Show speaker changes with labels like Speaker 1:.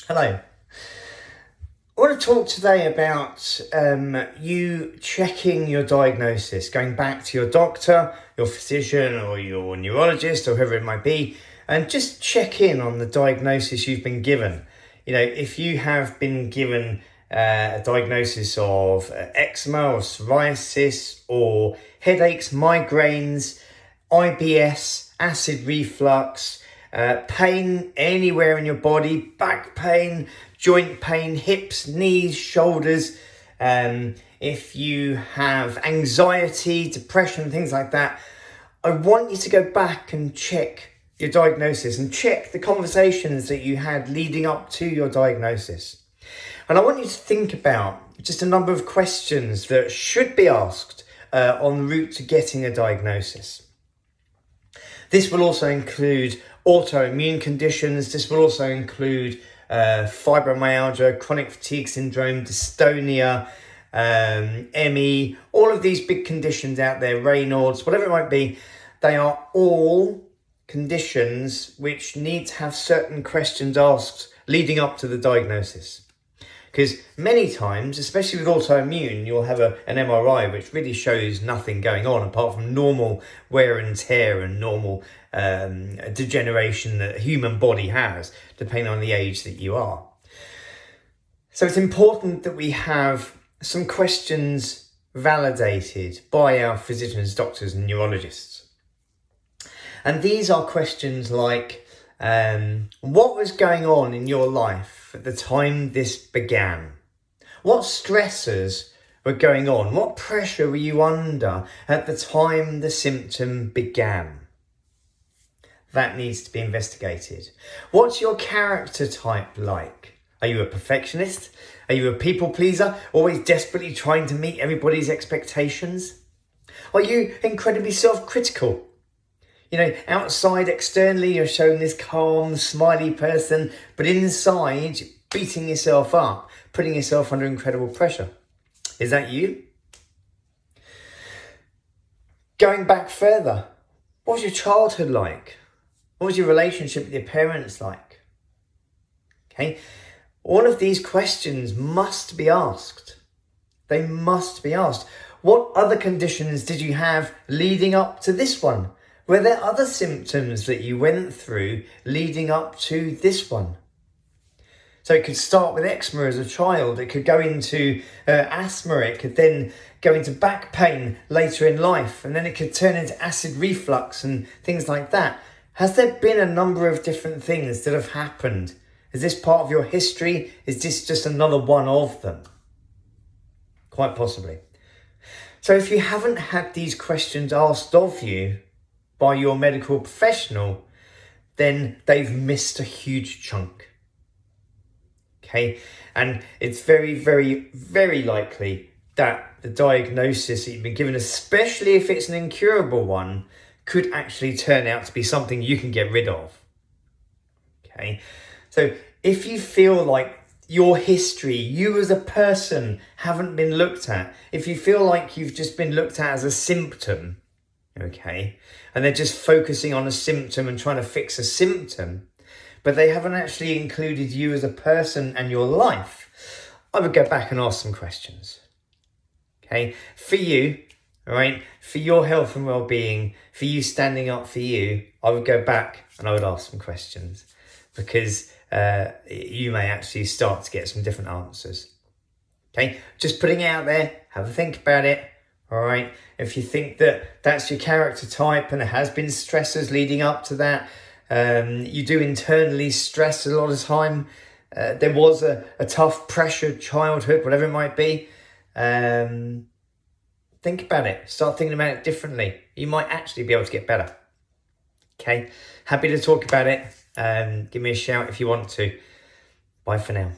Speaker 1: Hello. I want to talk today about you checking your diagnosis, going back to your doctor, your physician or your neurologist or whoever it might be, and just check in on the diagnosis you've been given. You know, if you have been given a diagnosis of eczema or psoriasis or headaches, migraines, IBS, acid reflux, pain anywhere in your body, back pain, joint pain, hips, knees, shoulders. If you have anxiety, depression, things like that, I want you to go back and check your diagnosis and check the conversations that you had leading up to your diagnosis. And I want you to think about just a number of questions that should be asked en route to getting a diagnosis. This will also include autoimmune conditions. This will also include fibromyalgia, chronic fatigue syndrome, dystonia, ME, all of these big conditions out there, Raynaud's, whatever it might be. They are all conditions which need to have certain questions asked leading up to the diagnosis. Because many times, especially with autoimmune, you'll have an MRI which really shows nothing going on apart from normal wear and tear and normal degeneration that a human body has, depending on the age that you are. So it's important that we have some questions validated by our physicians, doctors and neurologists. And these are questions like, what was going on in your life at the time this began? What stressors were going on? What pressure were you under at the time the symptom began? That needs to be investigated. What's your character type like? Are you a perfectionist? Are you a people pleaser, always desperately trying to meet everybody's expectations? Are you incredibly self-critical? You know, outside, externally, you're showing this calm, smiley person, but inside, beating yourself up, putting yourself under incredible pressure. Is that you? Going back further, what was your childhood like? What was your relationship with your parents like? Okay, all of these questions must be asked. They must be asked. What other conditions did you have leading up to this one? Were there other symptoms that you went through leading up to this one? So it could start with eczema as a child. It could go into asthma. It could then go into back pain later in life. And then it could turn into acid reflux and things like that. Has there been a number of different things that have happened? Is this part of your history? Is this just another one of them? Quite possibly. So if you haven't had these questions asked of you by your medical professional, then they've missed a huge chunk. Okay, and it's very, very, very likely that the diagnosis that you've been given, especially if it's an incurable one, could actually turn out to be something you can get rid of. Okay, so if you feel like your history, you as a person haven't been looked at, if you feel like you've just been looked at as a symptom, okay, and they're just focusing on a symptom and trying to fix a symptom, but they haven't actually included you as a person and your life, I would go back and ask some questions. Okay, for you, all right, for your health and well-being, for you standing up for you, I would go back and I would ask some questions, because you may actually start to get some different answers. Okay, just putting it out there, have a think about it. All right, if you think that that's your character type and there has been stressors leading up to that, you do internally stress a lot of time, there was a tough pressured childhood, whatever it might be, think about it, start thinking about it differently. You might actually be able to get better. Okay, happy to talk about it. Give me a shout if you want to. Bye for now.